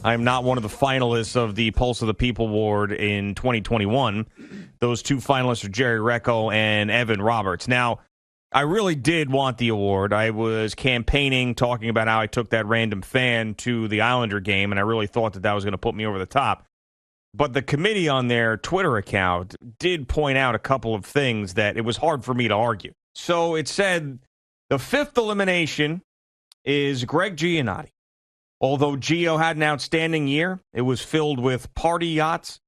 I'm not one of the finalists of the Pulse of the People Award in 2021. Those two finalists are Jerry Recco and Evan Roberts. Now, I really did want the award. I was campaigning, talking about how I took that random fan to the Islander game, and I really thought that was going to put me over the top. But the committee on their Twitter account did point out a couple of things that it was hard for me to argue. So it said the fifth elimination is Greg Giannotti. Although Gio had an outstanding year, it was filled with party yachts,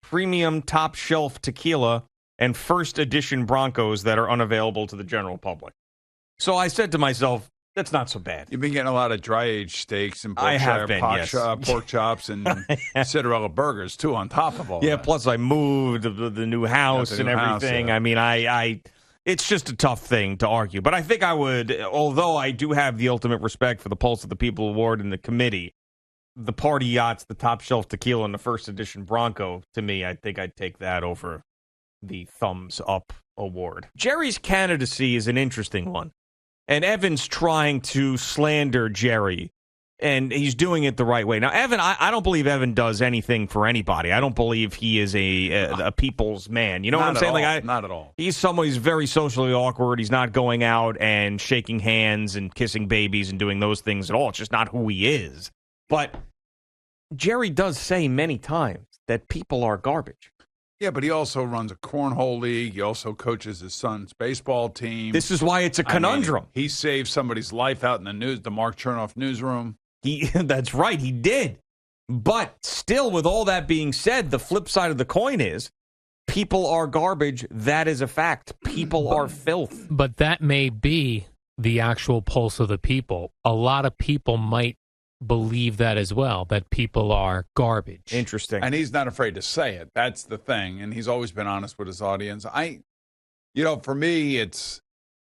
premium top shelf tequila, and first edition Broncos that are unavailable to the general public. So I said to myself, that's not so bad. You've been getting a lot of dry-aged steaks and I have been, yes. pork chops and Cinderella burgers, too, on top of all that. Plus I moved the new house and everything. House, yeah. I mean, it's just a tough thing to argue. But I think I would, although I do have the ultimate respect for the Pulse of the People Award and the committee, the party yachts, the top shelf tequila, and the first edition Bronco, to me, I think I'd take that over the thumbs up award. Jerry's candidacy is an interesting one. And Evan's trying to slander Jerry, and he's doing it the right way. Now, Evan, I don't believe Evan does anything for anybody. I don't believe he is a people's man. You know what I'm saying? Not at all. He's someone who's very socially awkward. He's not going out and shaking hands and kissing babies and doing those things at all. It's just not who he is. But Jerry does say many times that people are garbage. Yeah, but he also runs a cornhole league. He also coaches his son's baseball team. This is why it's a conundrum. He saved somebody's life out in the Mark Chernoff newsroom. That's right, he did. But still, with all that being said, the flip side of the coin is people are garbage. That is a fact. People are filth. But that may be the actual pulse of the people. A lot of people might believe that as well, that people are garbage. Interesting. And he's not afraid to say it. That's the thing. And he's always been honest with his audience. For me, it's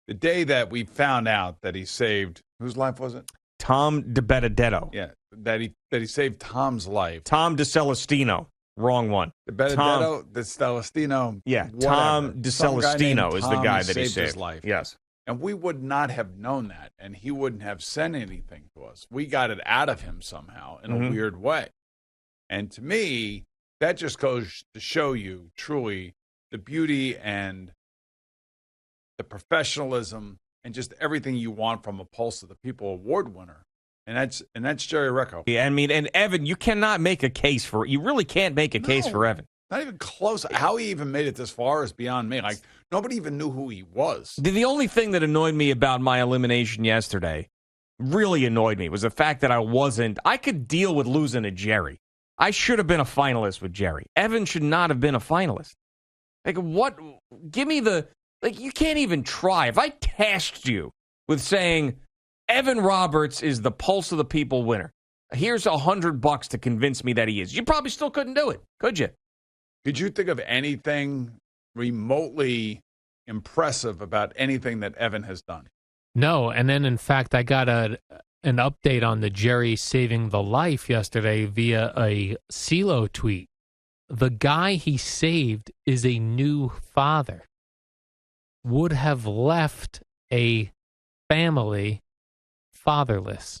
the day that we found out that he saved, whose life was it? Tom DeBenedetto. Yeah, that he saved Tom's life. Tom DeCelestino. Wrong one. DeCelestino. Yeah, whatever. Tom DeCelestino is the guy that he saved his life. Yes. And we would not have known that, and he wouldn't have sent anything to us. We got it out of him somehow in a weird way. And to me, that just goes to show you truly the beauty and the professionalism and just everything you want from a Pulse of the People award winner. And that's Jerry Recco. Yeah, I mean, and Evan, you cannot make a case for you really can't make a case for Evan. Not even close. How he even made it this far is beyond me. Like, nobody even knew who he was. The only thing that annoyed me about my elimination yesterday, really annoyed me, was the fact that I could deal with losing to Jerry. I should have been a finalist with Jerry. Evan should not have been a finalist. Like, what? Give me you can't even try. If I tasked you with saying, Evan Roberts is the Pulse of the People winner, here's $100 to convince me that he is, you probably still couldn't do it, could you? Could you think of anything remotely impressive about anything that Evan has done? No, and then in fact, I got an update on the Jerry saving the life yesterday via a CeeLo tweet. The guy he saved is a new father. Would have left a family fatherless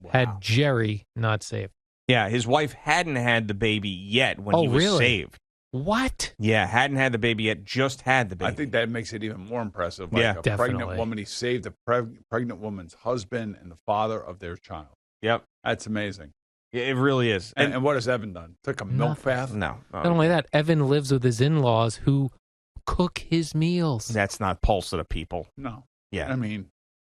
had Jerry not saved. Yeah, his wife hadn't had the baby yet when he was saved. What? Yeah, hadn't had the baby yet, just had the baby. I think that makes it even more impressive. Like a pregnant woman, he saved a pregnant womon's husband and the father of their child. Yep. That's amazing. Yeah, it really is. And what has Evan done? Took a milk bath? No. Not only that, Evan lives with his in-laws who cook his meals. That's not Pulse of the People. No. Yeah. I mean,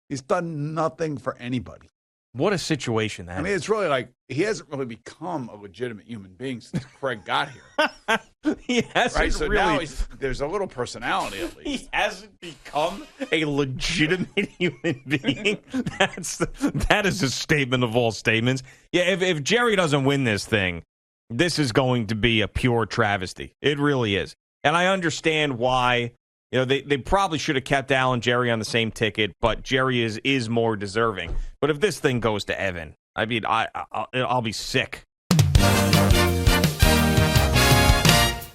he's done nothing for anybody. What a situation that is. I mean, it's really like he hasn't really become a legitimate human being since Craig got here. He hasn't right? So really. Now there's a little personality at least. He hasn't become a legitimate human being. That is a statement of all statements. Yeah, if Jerry doesn't win this thing, this is going to be a pure travesty. It really is. And I understand why. You know, they probably should have kept Al and Jerry on the same ticket, but Jerry is more deserving. But if this thing goes to Evan, I mean, I'll be sick.